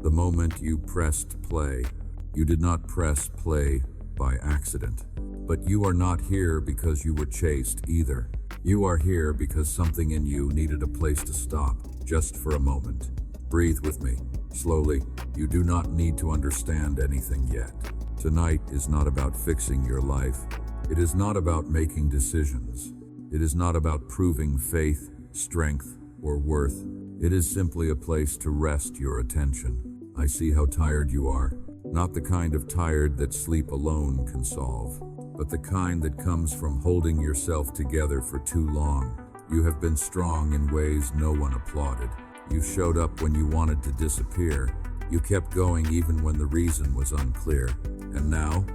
The moment you pressed play, you did not press play by accident. But you are not here because you were chased either. You are here because something in you needed a place to stop, just for a moment. Breathe with me, slowly. You do not need to understand anything yet. Tonight is not about fixing your life. It is not about making decisions. It is not about proving faith, strength, or worth. It is simply a place to rest your attention. I see how tired you are. Not the kind of tired that sleep alone can solve, but the kind that comes from holding yourself together for too long. You have been strong in ways no one applauded. You showed up when you wanted to disappear. You kept going even when the reason was unclear. And now,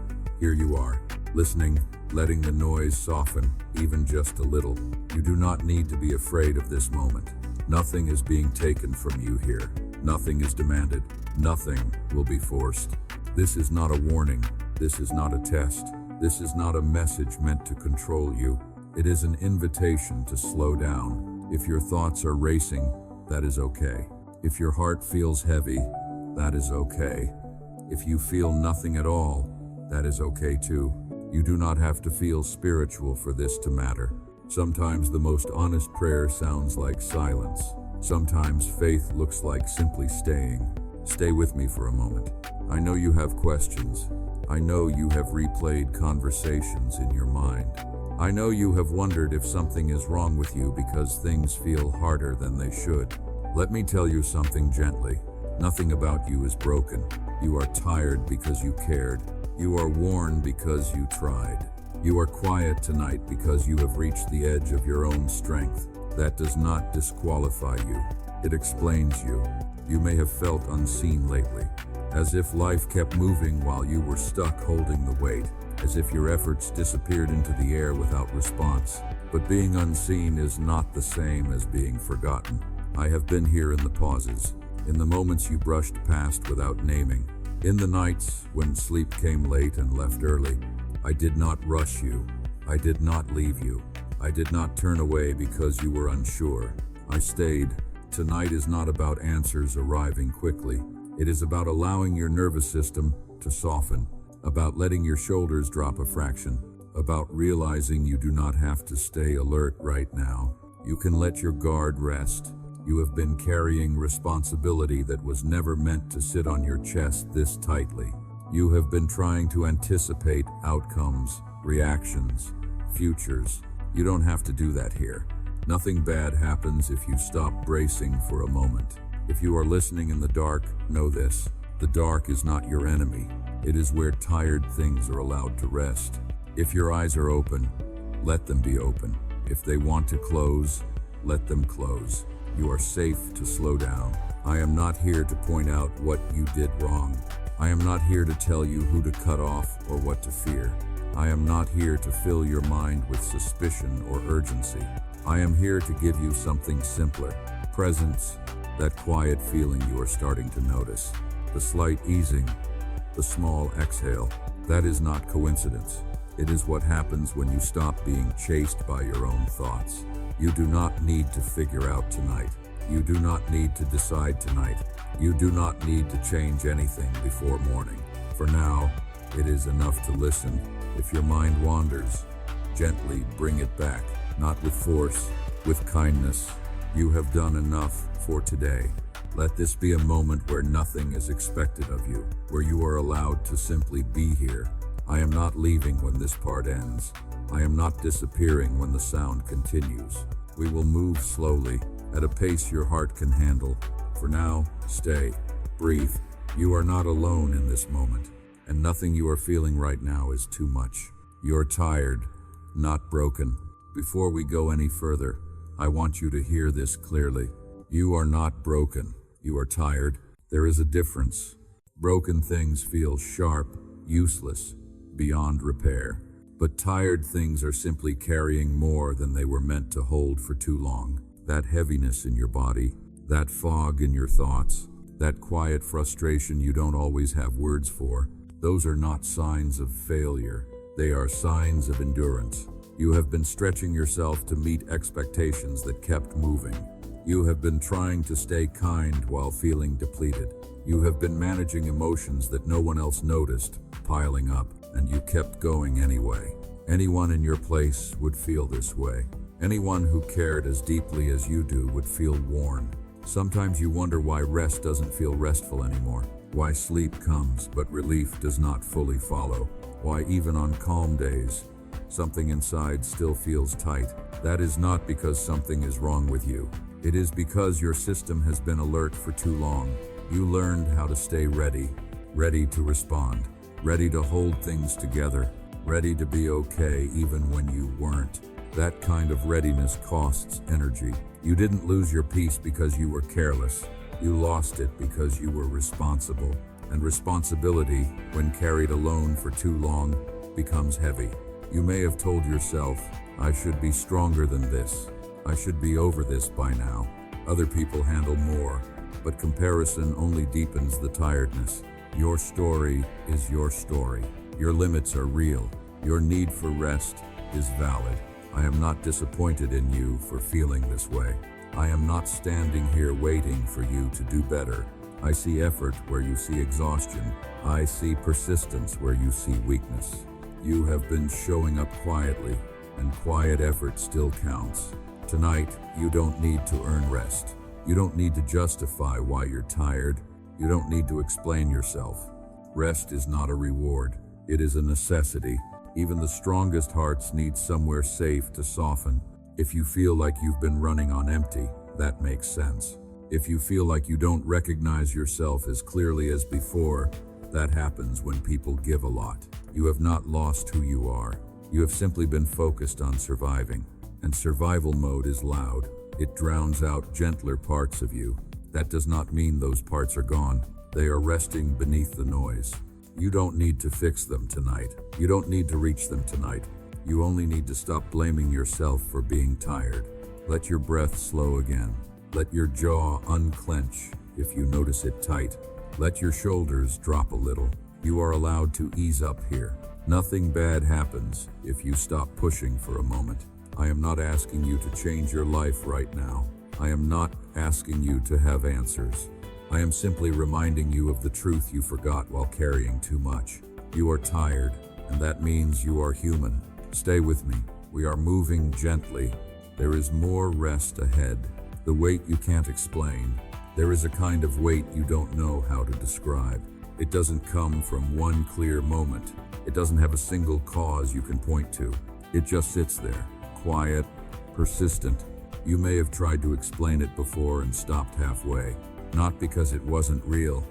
here you are, listening, letting the noise soften, even just a little. You do not need to be afraid of this moment. Nothing is being taken from you here. Nothing is demanded. Nothing will be forced. This is not a warning. This is not a test. This is not a message meant to control you. It is an invitation to slow down. If your thoughts are racing, that is okay. If your heart feels heavy, that is okay. If you feel nothing at all, that is okay too. You do not have to feel spiritual for this to matter. Sometimes the most honest prayer sounds like silence. Sometimes faith looks like simply staying. Stay with me for a moment. I know you have questions. I know you have replayed conversations in your mind. I know you have wondered if something is wrong with you because things feel harder than they should. Let me tell you something gently. Nothing about you is broken. You are tired because you cared. You are worn because you tried. You are quiet tonight because you have reached the edge of your own strength. That does not disqualify you. It explains you. You may have felt unseen lately, as if life kept moving while you were stuck holding the weight, as if your efforts disappeared into the air without response. But being unseen is not the same as being forgotten. I have been here in the pauses, in the moments you brushed past without naming, in the nights when sleep came late and left early. I did not rush you. I did not leave you. I did not turn away because you were unsure. I stayed. Tonight is not about answers arriving quickly. It is about allowing your nervous system to soften, about letting your shoulders drop a fraction, about realizing you do not have to stay alert right now. You can let your guard rest. You have been carrying responsibility that was never meant to sit on your chest this tightly. You have been trying to anticipate outcomes, reactions, futures. You don't have to do that here. Nothing bad happens if you stop bracing for a moment. If you are listening in the dark, know this. The dark is not your enemy. It is where tired things are allowed to rest. If your eyes are open, let them be open. If they want to close, let them close. You are safe to slow down. I am not here to point out what you did wrong. I am not here to tell you who to cut off or what to fear. I am not here to fill your mind with suspicion or urgency. I am here to give you something simpler. Presence, that quiet feeling you are starting to notice. The slight easing, the small exhale. That is not coincidence. It is what happens when you stop being chased by your own thoughts. You do not need to figure out tonight. You do not need to decide tonight. You do not need to change anything before morning. For now, it is enough to listen. If your mind wanders, gently bring it back, not with force, with kindness. You have done enough for today. Let this be a moment where nothing is expected of you, where you are allowed to simply be here. I am not leaving when this part ends. I am not disappearing when the sound continues. We will move slowly, at a pace your heart can handle. For now, stay, breathe. You are not alone in this moment, and nothing you are feeling right now is too much. You're tired, not broken. Before we go any further, I want you to hear this clearly. You are not broken. You are tired. There is a difference. Broken things feel sharp, useless, beyond repair. But tired things are simply carrying more than they were meant to hold for too long. That heaviness in your body, that fog in your thoughts, that quiet frustration you don't always have words for, those are not signs of failure. They are signs of endurance. You have been stretching yourself to meet expectations that kept moving. You have been trying to stay kind while feeling depleted. You have been managing emotions that no one else noticed, piling up, and you kept going anyway. Anyone in your place would feel this way. Anyone who cared as deeply as you do would feel worn. Sometimes you wonder why rest doesn't feel restful anymore. Why sleep comes, but relief does not fully follow. Why even on calm days, something inside still feels tight. That is not because something is wrong with you. It is because your system has been alert for too long. You learned how to stay ready, ready to respond, ready to hold things together, ready to be okay even when you weren't. That kind of readiness costs energy. You didn't lose your peace because you were careless. You lost it because you were responsible. And responsibility, when carried alone for too long, becomes heavy. You may have told yourself, I should be stronger than this. I should be over this by now. Other people handle more, but comparison only deepens the tiredness. Your story is your story. Your limits are real. Your need for rest is valid. I am not disappointed in you for feeling this way. I am not standing here waiting for you to do better. I see effort where you see exhaustion. I see persistence where you see weakness. You have been showing up quietly, and quiet effort still counts. Tonight, you don't need to earn rest. You don't need to justify why you're tired. You don't need to explain yourself. Rest is not a reward. It is a necessity. Even the strongest hearts need somewhere safe to soften. If you feel like you've been running on empty, that makes sense. If you feel like you don't recognize yourself as clearly as before, that happens when people give a lot. You have not lost who you are. You have simply been focused on surviving. And survival mode is loud. It drowns out gentler parts of you. That does not mean those parts are gone. They are resting beneath the noise. You don't need to fix them tonight. You don't need to reach them tonight. You only need to stop blaming yourself for being tired. Let your breath slow again. Let your jaw unclench if you notice it tight. Let your shoulders drop a little. You are allowed to ease up here. Nothing bad happens if you stop pushing for a moment. I am not asking you to change your life right now. I am not asking you to have answers. I am simply reminding you of the truth you forgot while carrying too much. You are tired, and that means you are human. Stay with me. We are moving gently. There is more rest ahead. The weight you can't explain. There is a kind of weight you don't know how to describe. It doesn't come from one clear moment. It doesn't have a single cause you can point to. It just sits there, quiet, persistent. You may have tried to explain it before and stopped halfway. Not because it wasn't real,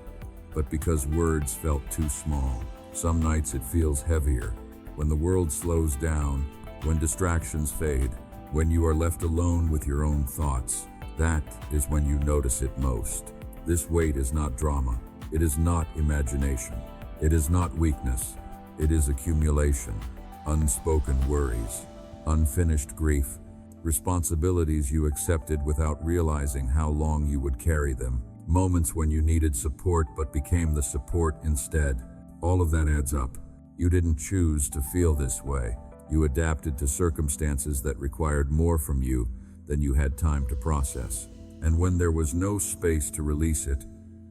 but because words felt too small. Some nights it feels heavier. When the world slows down, when distractions fade, when you are left alone with your own thoughts, that is when you notice it most. This weight is not drama. It is not imagination. It is not weakness. It is accumulation, unspoken worries, unfinished grief, responsibilities you accepted without realizing how long you would carry them, moments when you needed support but became the support instead. All of that adds up. You didn't choose to feel this way. You adapted to circumstances that required more from you than you had time to process. And when there was no space to release it,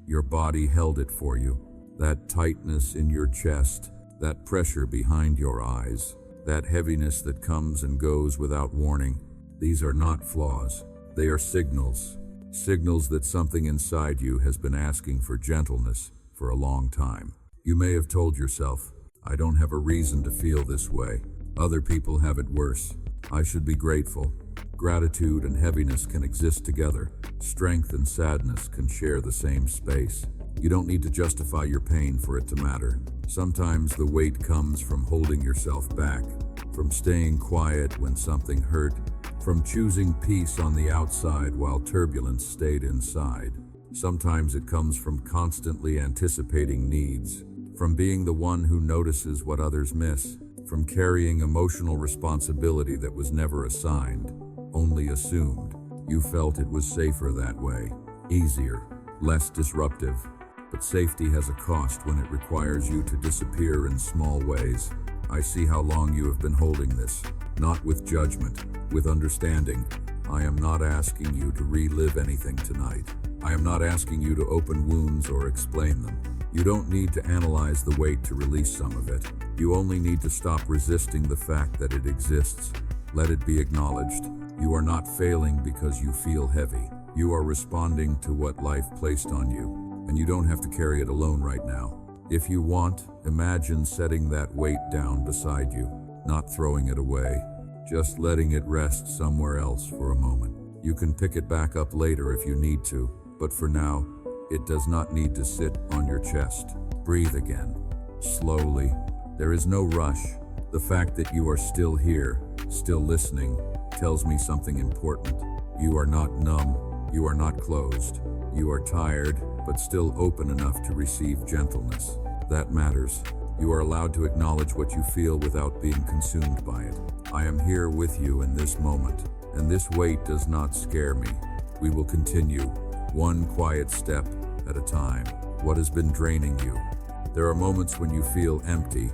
your body held it for you. That tightness in your chest, that pressure behind your eyes, that heaviness that comes and goes without warning. These are not flaws. They are signals. Signals that something inside you has been asking for gentleness for a long time. You may have told yourself, I don't have a reason to feel this way. Other people have it worse. I should be grateful. Gratitude and heaviness can exist together. Strength and sadness can share the same space. You don't need to justify your pain for it to matter. Sometimes the weight comes from holding yourself back, from staying quiet when something hurt, from choosing peace on the outside while turbulence stayed inside. Sometimes it comes from constantly anticipating needs, from being the one who notices what others miss, from carrying emotional responsibility that was never assigned, only assumed. You felt it was safer that way, easier, less disruptive. But safety has a cost when it requires you to disappear in small ways. I see how long you have been holding this, not with judgment, with understanding. I am not asking you to relive anything tonight. I am not asking you to open wounds or explain them. You don't need to analyze the weight to release some of it. You only need to stop resisting the fact that it exists. Let it be acknowledged. You are not failing because you feel heavy. You are responding to what life placed on you, and you don't have to carry it alone right now. If you want, imagine setting that weight down beside you, not throwing it away, just letting it rest somewhere else for a moment. You can pick it back up later if you need to, but for now, it does not need to sit on your chest. Breathe again, slowly. There is no rush. The fact that you are still here, still listening, tells me something important. You are not numb, you are not closed. You are tired, but still open enough to receive gentleness. That matters. You are allowed to acknowledge what you feel without being consumed by it. I am here with you in this moment, and this weight does not scare me. We will continue, one quiet step at a time. What has been draining you? There are moments when you feel empty,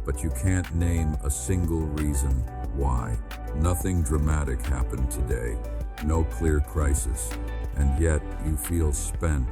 but you can't name a single reason why. Nothing dramatic happened today, no clear crisis, and yet you feel spent.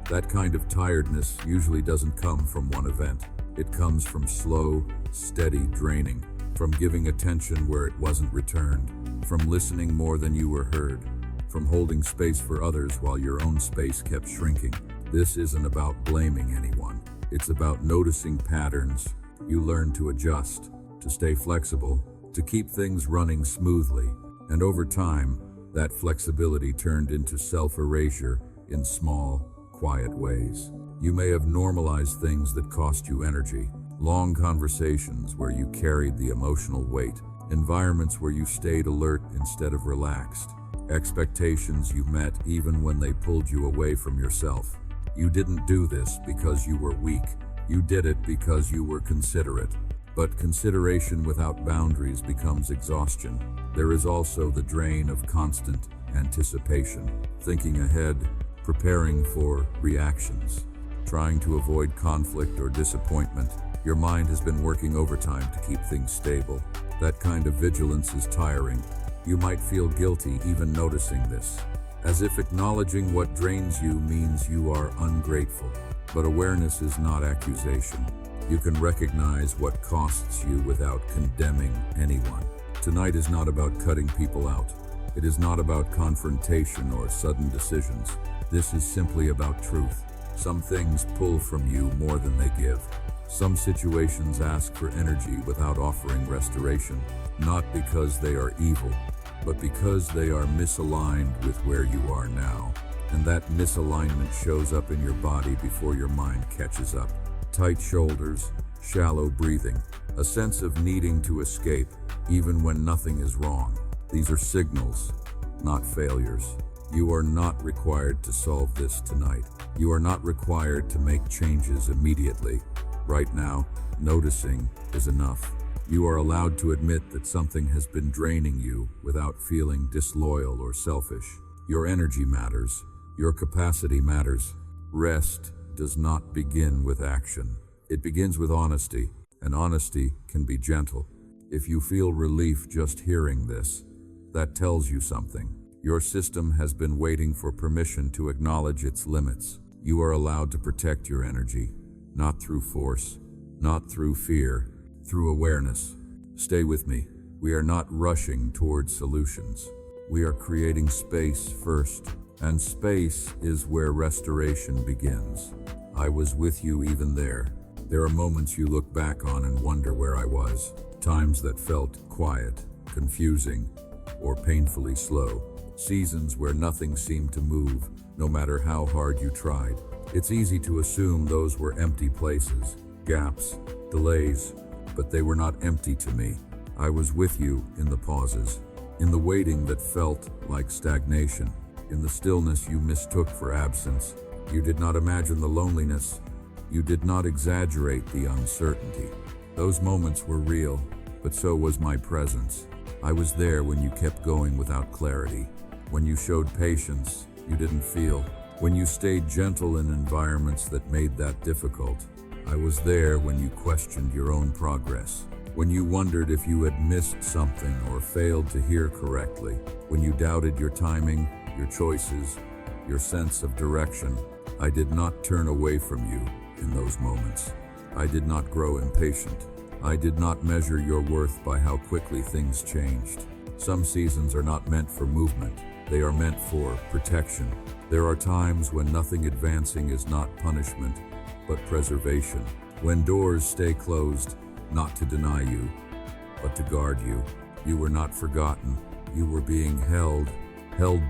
That kind of tiredness usually doesn't come from one event. It comes from slow, steady draining, from giving attention where it wasn't returned, from listening more than you were heard, from holding space for others while your own space kept shrinking. This isn't about blaming anyone. It's about noticing patterns. You learn to adjust, to stay flexible, to keep things running smoothly. And over time, that flexibility turned into self-erasure in small, quiet ways. You may have normalized things that cost you energy, long conversations where you carried the emotional weight, environments where you stayed alert instead of relaxed, expectations you met even when they pulled you away from yourself. You didn't do this because you were weak. You did it because you were considerate. But consideration without boundaries becomes exhaustion. There is also the drain of constant anticipation, thinking ahead, preparing for reactions, trying to avoid conflict or disappointment. Your mind has been working overtime to keep things stable. That kind of vigilance is tiring. You might feel guilty even noticing this, as if acknowledging what drains you means you are ungrateful. But awareness is not accusation. You can recognize what costs you without condemning anyone. Tonight is not about cutting people out. It is not about confrontation or sudden decisions. This is simply about truth. Some things pull from you more than they give. Some situations ask for energy without offering restoration, not because they are evil, but because they are misaligned with where you are now. And that misalignment shows up in your body before your mind catches up. Tight shoulders, shallow breathing, a sense of needing to escape, even when nothing is wrong. These are signals, not failures. You are not required to solve this tonight. You are not required to make changes immediately. Right now, noticing is enough. You are allowed to admit that something has been draining you without feeling disloyal or selfish. Your energy matters. Your capacity matters. Rest does not begin with action. It begins with honesty, and honesty can be gentle. If you feel relief just hearing this, that tells you something. Your system has been waiting for permission to acknowledge its limits. You are allowed to protect your energy, not through force, not through fear, through awareness. Stay with me. We are not rushing towards solutions. We are creating space first, and space is where restoration begins. I was with you even there. There are moments you look back on and wonder where I was. Times that felt quiet, confusing, or painfully slow. Seasons where nothing seemed to move, no matter how hard you tried. It's easy to assume those were empty places, gaps, delays, but they were not empty to me. I was with you in the pauses, in the waiting that felt like stagnation, in the stillness you mistook for absence. You did not imagine the loneliness. You did not exaggerate the uncertainty. Those moments were real, but so was my presence. I was there when you kept going without clarity, when you showed patience you didn't feel, when you stayed gentle in environments that made that difficult. I was there when you questioned your own progress, when you wondered if you had missed something or failed to hear correctly, when you doubted your timing, your choices, your sense of direction. I did not turn away from you in those moments. I did not grow impatient. I did not measure your worth by how quickly things changed. Some seasons are not meant for movement. They are meant for protection. There are times when nothing advancing is not punishment, but preservation. When doors stay closed, not to deny you, but to guard you. You were not forgotten. You were being held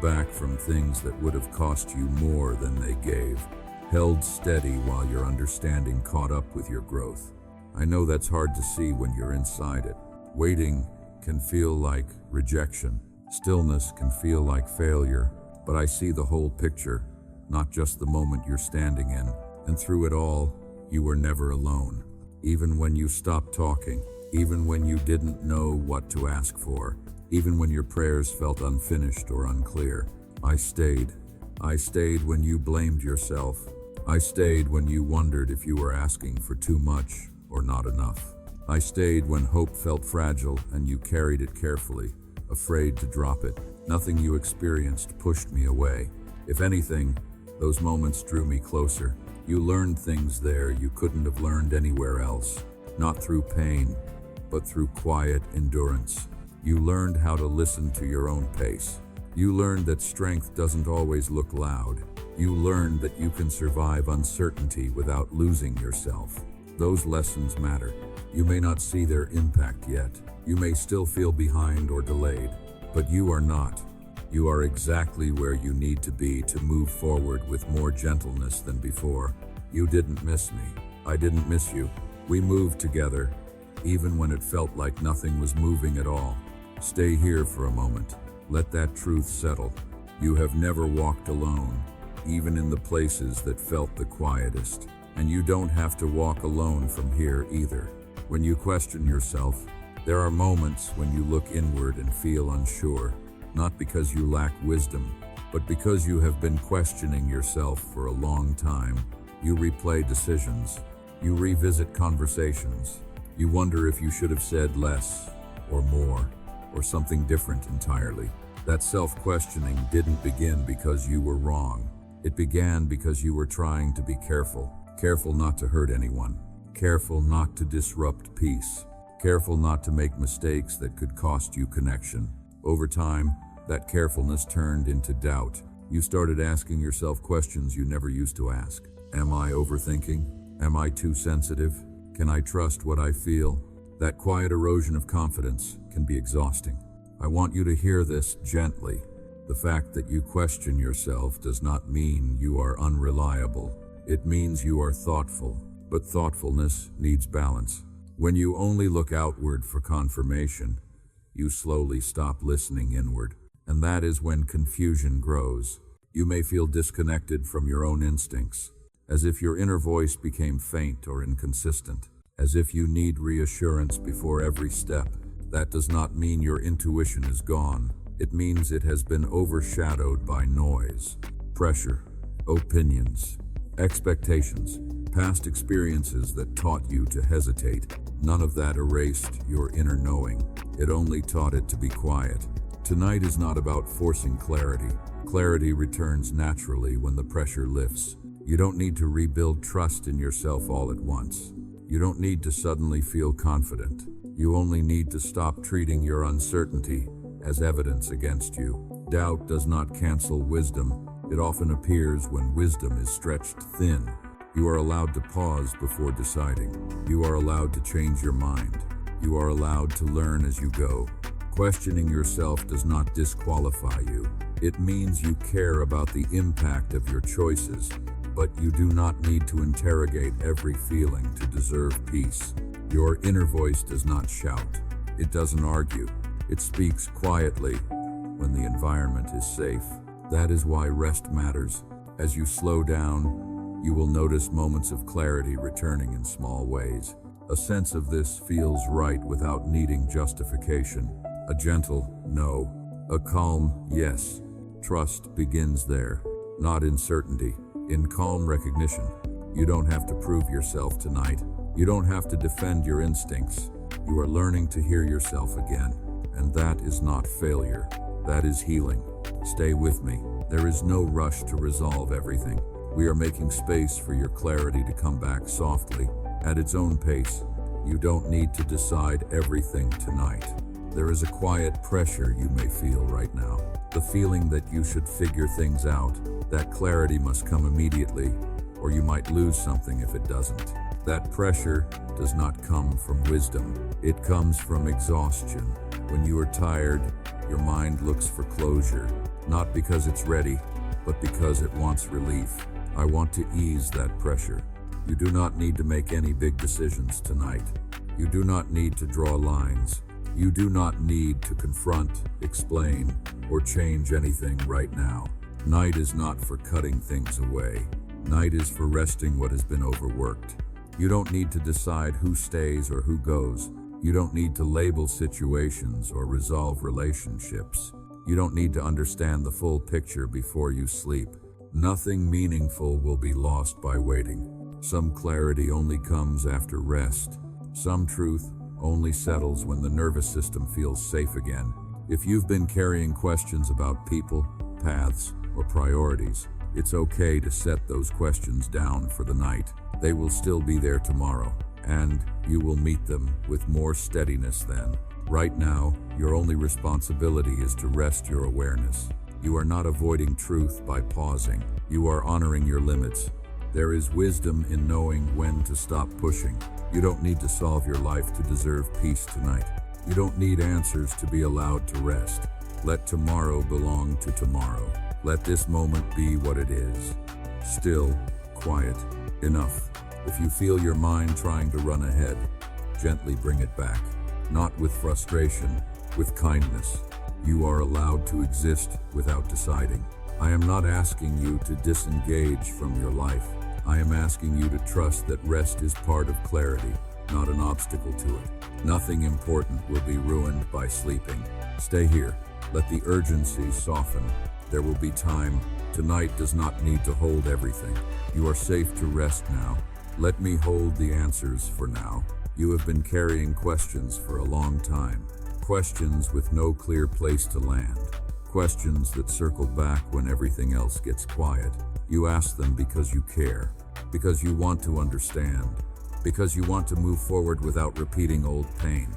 back from things that would have cost you more than they gave. Held steady while your understanding caught up with your growth. I know that's hard to see when you're inside it. Waiting can feel like rejection. Stillness can feel like failure. But I see the whole picture, not just the moment you're standing in. And through it all, you were never alone. Even when you stopped talking, even when you didn't know what to ask for, even when your prayers felt unfinished or unclear, I stayed. I stayed when you blamed yourself. I stayed when you wondered if you were asking for too much or not enough. I stayed when hope felt fragile and you carried it carefully, afraid to drop it. Nothing you experienced pushed me away. If anything, those moments drew me closer. You learned things there you couldn't have learned anywhere else. Not through pain, but through quiet endurance. You learned how to listen to your own pace. You learned that strength doesn't always look loud. You learned that you can survive uncertainty without losing yourself. Those lessons matter. You may not see their impact yet. You may still feel behind or delayed. But you are not. You are exactly where you need to be to move forward with more gentleness than before. You didn't miss me. I didn't miss you. We moved together, even when it felt like nothing was moving at all. Stay here for a moment. Let that truth settle. You have never walked alone, even in the places that felt the quietest. And you don't have to walk alone from here either. When you question yourself, there are moments when you look inward and feel unsure, not because you lack wisdom, but because you have been questioning yourself for a long time. You replay decisions. You revisit conversations. You wonder if you should have said less or more or something different entirely. That self-questioning didn't begin because you were wrong. It began because you were trying to be careful. Careful not to hurt anyone. Careful not to disrupt peace. Careful not to make mistakes that could cost you connection. Over time, that carefulness turned into doubt. You started asking yourself questions you never used to ask. Am I overthinking? Am I too sensitive? Can I trust what I feel? That quiet erosion of confidence can be exhausting. I want you to hear this gently. The fact that you question yourself does not mean you are unreliable. It means you are thoughtful, but thoughtfulness needs balance. When you only look outward for confirmation, you slowly stop listening inward. And that is when confusion grows. You may feel disconnected from your own instincts, as if your inner voice became faint or inconsistent, as if you need reassurance before every step. That does not mean your intuition is gone. It means it has been overshadowed by noise, pressure, opinions, expectations, past experiences that taught you to hesitate. None of that erased your inner knowing. It only taught it to be quiet. Tonight is not about forcing clarity. Clarity returns naturally when the pressure lifts. You don't need to rebuild trust in yourself all at once. You don't need to suddenly feel confident. You only need to stop treating your uncertainty as evidence against you. Doubt does not cancel wisdom. It often appears when wisdom is stretched thin. You are allowed to pause before deciding. You are allowed to change your mind. You are allowed to learn as you go. Questioning yourself does not disqualify you. It means you care about the impact of your choices, but you do not need to interrogate every feeling to deserve peace. Your inner voice does not shout. It doesn't argue. It speaks quietly when the environment is safe. That is why rest matters. As you slow down, you will notice moments of clarity returning in small ways. A sense of this feels right without needing justification. A gentle no, a calm yes. Trust begins there, not in certainty, in calm recognition. You don't have to prove yourself tonight. You don't have to defend your instincts. You are learning to hear yourself again, and that is not failure. That is healing. Stay with me. There is no rush to resolve everything. We are making space for your clarity to come back softly, at its own pace. You don't need to decide everything tonight. There is a quiet pressure you may feel right now. The feeling that you should figure things out, that clarity must come immediately, or you might lose something if it doesn't. That pressure does not come from wisdom. It comes from exhaustion. When you are tired, your mind looks for closure, not because it's ready, but because it wants relief. I want to ease that pressure. You do not need to make any big decisions tonight. You do not need to draw lines. You do not need to confront, explain, or change anything right now. Night is not for cutting things away. Night is for resting what has been overworked. You don't need to decide who stays or who goes. You don't need to label situations or resolve relationships. You don't need to understand the full picture before you sleep. Nothing meaningful will be lost by waiting. Some clarity only comes after rest. Some truth only settles when the nervous system feels safe again. If you've been carrying questions about people, paths, or priorities, it's okay to set those questions down for the night. They will still be there tomorrow, and you will meet them with more steadiness then. Right now, your only responsibility is to rest your awareness. You are not avoiding truth by pausing. You are honoring your limits. There is wisdom in knowing when to stop pushing. You don't need to solve your life to deserve peace tonight. You don't need answers to be allowed to rest. Let tomorrow belong to tomorrow. Let this moment be what it is. Still, quiet, enough. If you feel your mind trying to run ahead, gently bring it back. Not with frustration, with kindness. You are allowed to exist without deciding. I am not asking you to disengage from your life. I am asking you to trust that rest is part of clarity, not an obstacle to it. Nothing important will be ruined by sleeping. Stay here. Let the urgency soften. There will be time. Tonight does not need to hold everything. You are safe to rest now. Let me hold the answers for now. You have been carrying questions for a long time. Questions with no clear place to land. Questions that circle back when everything else gets quiet. You ask them because you care, because you want to understand, because you want to move forward without repeating old pain.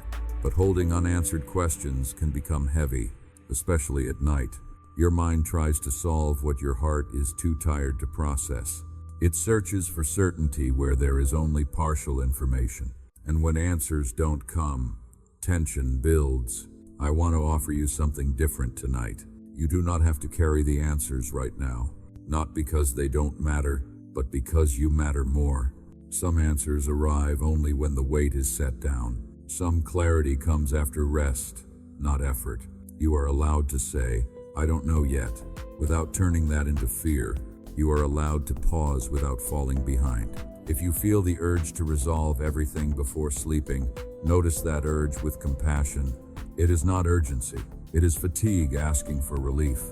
But holding unanswered questions can become heavy, especially at night. Your mind tries to solve what your heart is too tired to process. It searches for certainty where there is only partial information. And when answers don't come, tension builds. I want to offer you something different tonight. You do not have to carry the answers right now. Not because they don't matter, but because you matter more. Some answers arrive only when the weight is set down. Some clarity comes after rest, not effort. You are allowed to say, "I don't know yet," without turning that into fear. You are allowed to pause without falling behind. If you feel the urge to resolve everything before sleeping, notice that urge with compassion. It is not urgency. It is fatigue asking for relief.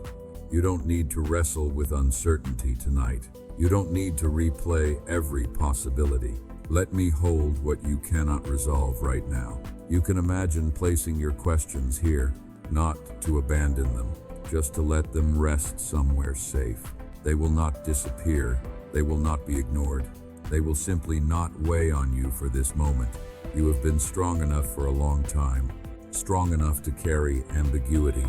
You don't need to wrestle with uncertainty tonight. You don't need to replay every possibility. Let me hold what you cannot resolve right now. You can imagine placing your questions here, not to abandon them, just to let them rest somewhere safe. They will not disappear. They will not be ignored. They will simply not weigh on you for this moment. You have been strong enough for a long time, strong enough to carry ambiguity,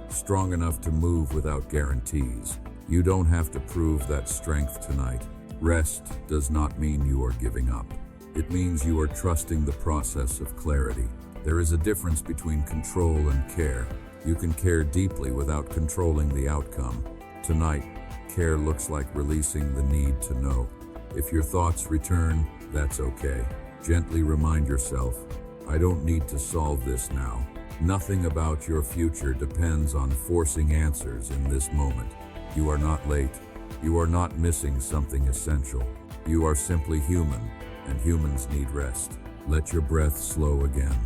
strong enough to move without guarantees. You don't have to prove that strength tonight. Rest does not mean you are giving up. It means you are trusting the process of clarity. There is a difference between control and care. You can care deeply without controlling the outcome. Tonight, care looks like releasing the need to know. If your thoughts return, that's okay. Gently remind yourself, I don't need to solve this now. Nothing about your future depends on forcing answers in this moment. You are not late. You are not missing something essential. You are simply human, and humans need rest. Let your breath slow again.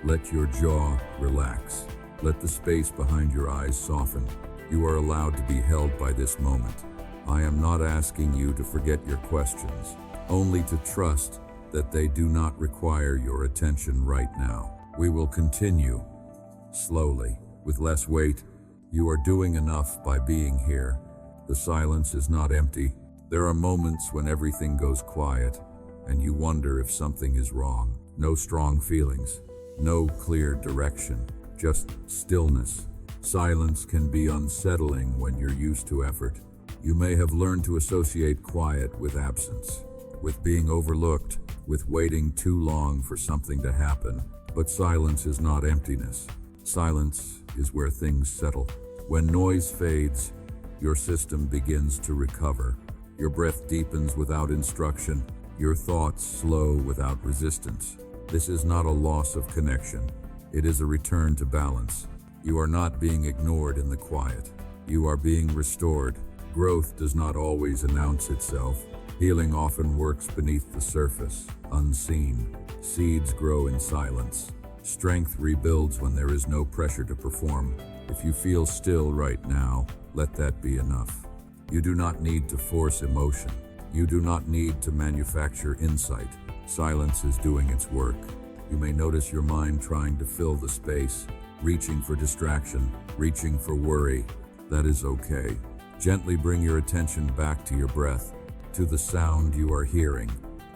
Let your jaw relax. Let the space behind your eyes soften. You are allowed to be held by this moment. I am not asking you to forget your questions, only to trust that they do not require your attention right now. We will continue, slowly, with less weight. You are doing enough by being here. The silence is not empty. There are moments when everything goes quiet, and you wonder if something is wrong. No strong feelings, no clear direction, just stillness. Silence can be unsettling when you're used to effort. You may have learned to associate quiet with absence, with being overlooked, with waiting too long for something to happen. But silence is not emptiness. Silence is where things settle. When noise fades, your system begins to recover. Your breath deepens without instruction. Your thoughts slow without resistance. This is not a loss of connection. It is a return to balance. You are not being ignored in the quiet. You are being restored. Growth does not always announce itself. Healing often works beneath the surface, unseen. Seeds grow in silence. Strength rebuilds when there is no pressure to perform. If you feel still right now, let that be enough. You do not need to force emotion. You do not need to manufacture insight. Silence is doing its work. You may notice your mind trying to fill the space, reaching for distraction, reaching for worry. That is okay. Gently bring your attention back to your breath, to the sound you are hearing,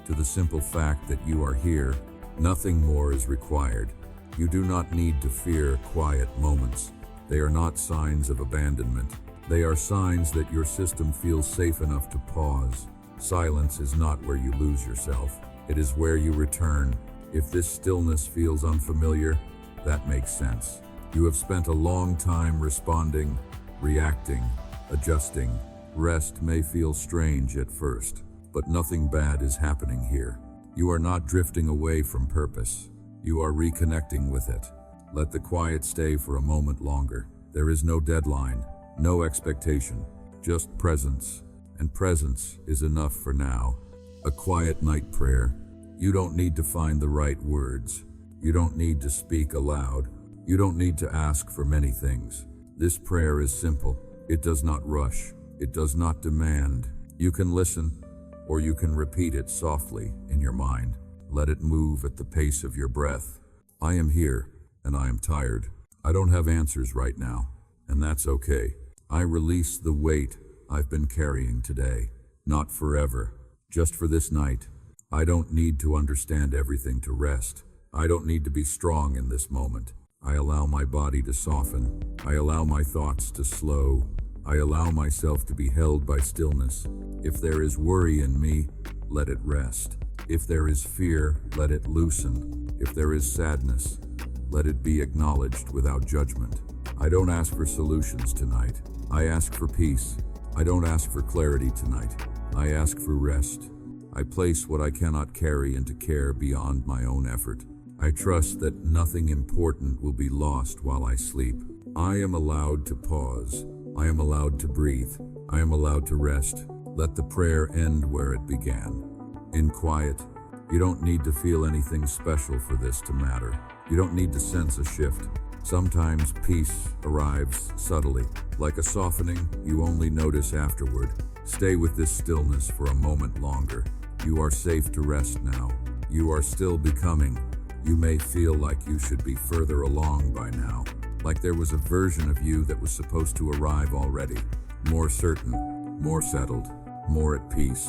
to the simple fact that you are here. Nothing more is required. You do not need to fear quiet moments. They are not signs of abandonment. They are signs that your system feels safe enough to pause. Silence is not where you lose yourself. It is where you return. If this stillness feels unfamiliar, that makes sense. You have spent a long time responding, reacting, adjusting. Rest may feel strange at first, but nothing bad is happening here. You are not drifting away from purpose. You are reconnecting with it. Let the quiet stay for a moment longer. There is no deadline, no expectation, just presence. And presence is enough for now. A quiet night prayer. You don't need to find the right words. You don't need to speak aloud. You don't need to ask for many things. This prayer is simple. It does not rush. It does not demand. You can listen, or you can repeat it softly in your mind. Let it move at the pace of your breath. I am here, and I am tired. I don't have answers right now, and that's okay. I release the weight I've been carrying today. Not forever, just for this night. I don't need to understand everything to rest. I don't need to be strong in this moment. I allow my body to soften. I allow my thoughts to slow. I allow myself to be held by stillness. If there is worry in me, let it rest. If there is fear, let it loosen. If there is sadness, let it be acknowledged without judgment. I don't ask for solutions tonight. I ask for peace. I don't ask for clarity tonight. I ask for rest. I place what I cannot carry into care beyond my own effort. I trust that nothing important will be lost while I sleep. I am allowed to pause. I am allowed to breathe. I am allowed to rest. Let the prayer end where it began. In quiet. You don't need to feel anything special for this to matter. You don't need to sense a shift. Sometimes peace arrives subtly, like a softening you only notice afterward. Stay with this stillness for a moment longer. You are safe to rest now. You are still becoming. You may feel like you should be further along by now, like there was a version of you that was supposed to arrive already, more certain, more settled, more at peace.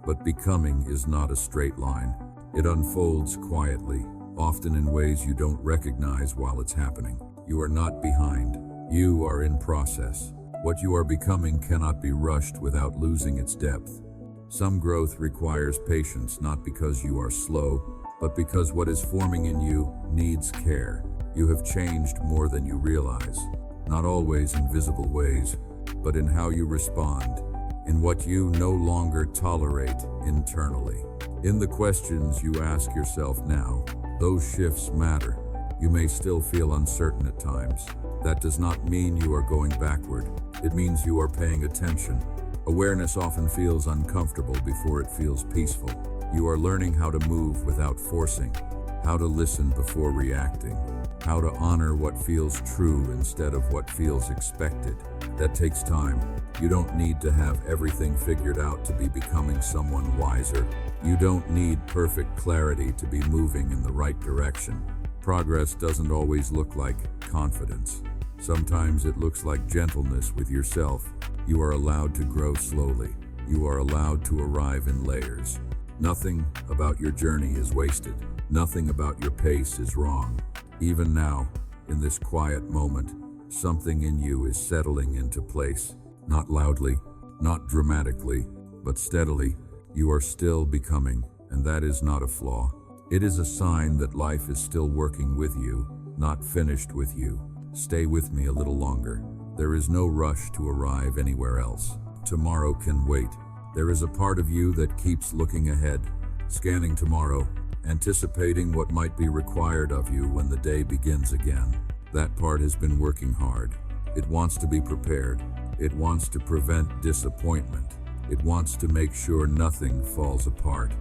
But becoming is not a straight line. It unfolds quietly, often in ways you don't recognize while it's happening. You are not behind. You are in process. What you are becoming cannot be rushed without losing its depth. Some growth requires patience, not because you are slow, but because what is forming in you needs care. You have changed more than you realize, not always in visible ways, but in how you respond, in what you no longer tolerate internally. In the questions you ask yourself now, those shifts matter. You may still feel uncertain at times. That does not mean you are going backward. It means you are paying attention. Awareness often feels uncomfortable before it feels peaceful. You are learning how to move without forcing, how to listen before reacting, how to honor what feels true instead of what feels expected. That takes time. You don't need to have everything figured out to be becoming someone wiser. You don't need perfect clarity to be moving in the right direction. Progress doesn't always look like confidence. Sometimes it looks like gentleness with yourself, You are allowed to grow slowly. You are allowed to arrive in layers. Nothing about your journey is wasted. Nothing about your pace is wrong. Even now, in this quiet moment, something in you is settling into place. Not loudly, not dramatically, but steadily. You are still becoming, and that is not a flaw. It is a sign that life is still working with you, not finished with you. Stay with me a little longer. There is no rush to arrive anywhere else. Tomorrow can wait. There is a part of you that keeps looking ahead, scanning tomorrow, anticipating what might be required of you when the day begins again. That part has been working hard. It wants to be prepared. It wants to prevent disappointment. It wants to make sure nothing falls apart.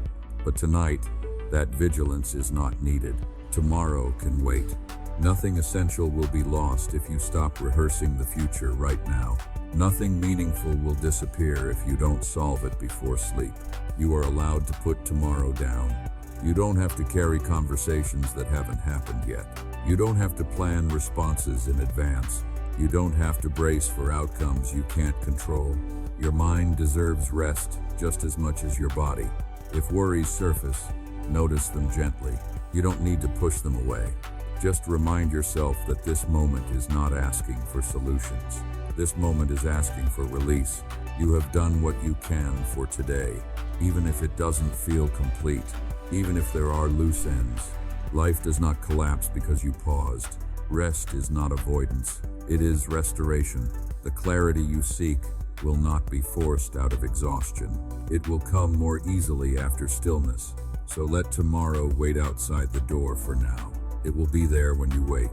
But tonight, that vigilance is not needed. Tomorrow can wait. Nothing essential will be lost if you stop rehearsing the future right now. Nothing meaningful will disappear if you don't solve it before sleep. You are allowed to put tomorrow down. You don't have to carry conversations that haven't happened yet. You don't have to plan responses in advance. You don't have to brace for outcomes you can't control. Your mind deserves rest just as much as your body. If worries surface, notice them gently. You don't need to push them away. Just remind yourself that this moment is not asking for solutions. This moment is asking for release. You have done what you can for today, even if it doesn't feel complete, even if there are loose ends. Life does not collapse because you paused. Rest is not avoidance. It is restoration. The clarity you seek will not be forced out of exhaustion. It will come more easily after stillness. So let tomorrow wait outside the door for now. It will be there when you wake.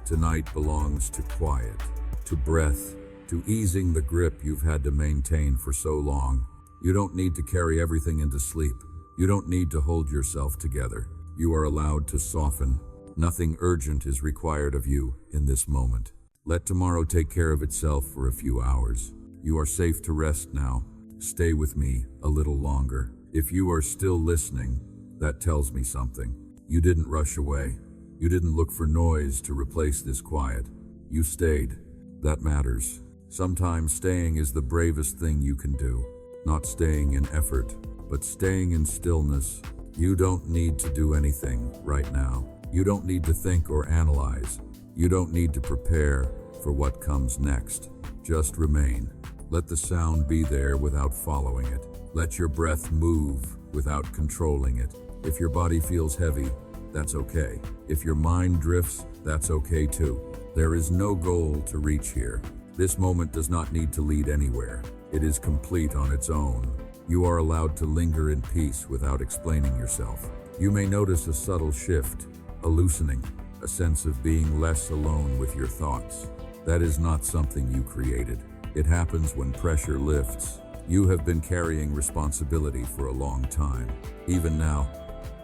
Tonight belongs to quiet, to breath, to easing the grip you've had to maintain for so long. You don't need to carry everything into sleep. You don't need to hold yourself together. You are allowed to soften. Nothing urgent is required of you in this moment. Let tomorrow take care of itself for a few hours. You are safe to rest now. Stay with me a little longer. If you are still listening, that tells me something. You didn't rush away. You didn't look for noise to replace this quiet. You stayed. That matters. Sometimes staying is the bravest thing you can do. Not staying in effort, but staying in stillness. You don't need to do anything right now. You don't need to think or analyze. You don't need to prepare for what comes next. Just remain. Let the sound be there without following it. Let your breath move without controlling it. If your body feels heavy, that's okay. If your mind drifts, that's okay too. There is no goal to reach here. This moment does not need to lead anywhere. It is complete on its own. You are allowed to linger in peace without explaining yourself. You may notice a subtle shift, a loosening, a sense of being less alone with your thoughts. That is not something you created. It happens when pressure lifts. You have been carrying responsibility for a long time. Even now,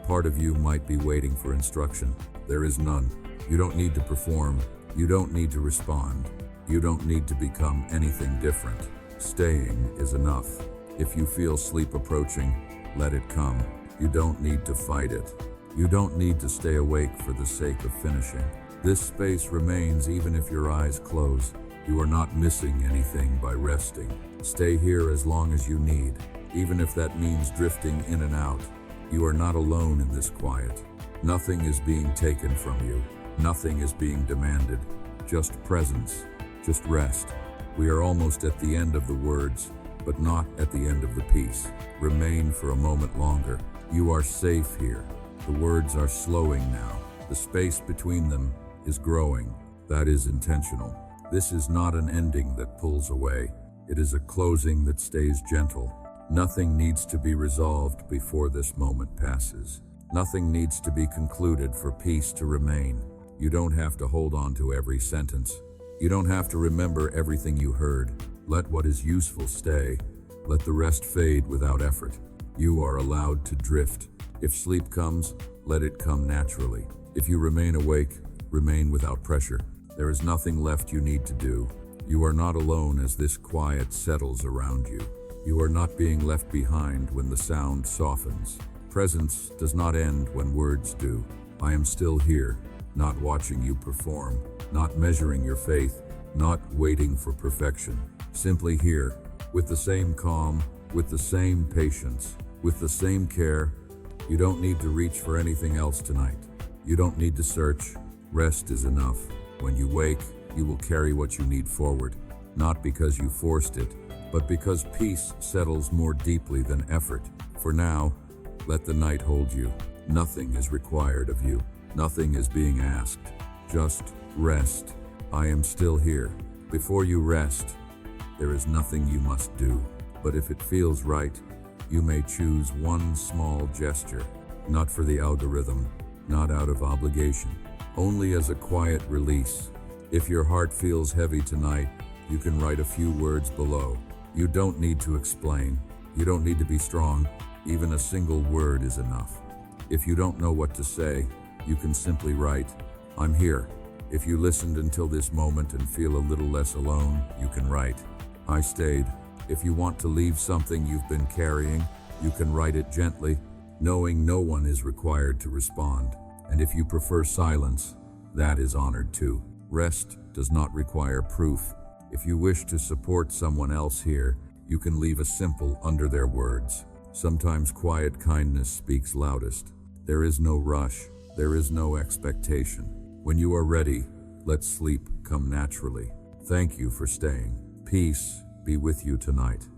part of you might be waiting for instruction. There is none. You don't need to perform. You don't need to respond. You don't need to become anything different. Staying is enough. If you feel sleep approaching, let it come. You don't need to fight it. You don't need to stay awake for the sake of finishing. This space remains even if your eyes close. You are not missing anything by resting. Stay here as long as you need, even if that means drifting in and out. You are not alone in this quiet. Nothing is being taken from you. Nothing is being demanded. Just presence. Just rest. We are almost at the end of the words, but not at the end of the piece. Remain for a moment longer. You are safe here. The words are slowing now. The space between them is growing. That is intentional. This is not an ending that pulls away. It is a closing that stays gentle. Nothing needs to be resolved before this moment passes. Nothing needs to be concluded for peace to remain. You don't have to hold on to every sentence. You don't have to remember everything you heard. Let what is useful stay. Let the rest fade without effort. You are allowed to drift. If sleep comes, let it come naturally. If you remain awake, remain without pressure. There is nothing left you need to do. You are not alone as this quiet settles around you. You are not being left behind when the sound softens. Presence does not end when words do. I am still here, not watching you perform, not measuring your faith, not waiting for perfection. simply here, with the same calm, with the same patience, with the same care. You don't need to reach for anything else tonight. You don't need to search. Rest is enough. When you wake, you will carry what you need forward, not because you forced it, but because peace settles more deeply than effort. For now, let the night hold you. Nothing is required of you. Nothing is being asked. Just rest. I am still here. Before you rest, there is nothing you must do. But if it feels right, you may choose one small gesture, not for the algorithm, not out of obligation, only as a quiet release. If your heart feels heavy tonight, you can write a few words below. You don't need to explain. You don't need to be strong. Even a single word is enough. If you don't know what to say, you can simply write, "I'm here." If you listened until this moment and feel a little less alone, you can write, "I stayed." If you want to leave something you've been carrying, you can write it gently, knowing no one is required to respond. And if you prefer silence, that is honored too. Rest does not require proof. If you wish to support someone else here, you can leave a simple under their words. Sometimes quiet kindness speaks loudest. There is no rush. There is no expectation. When you are ready, let sleep come naturally. Thank you for staying. Peace be with you tonight.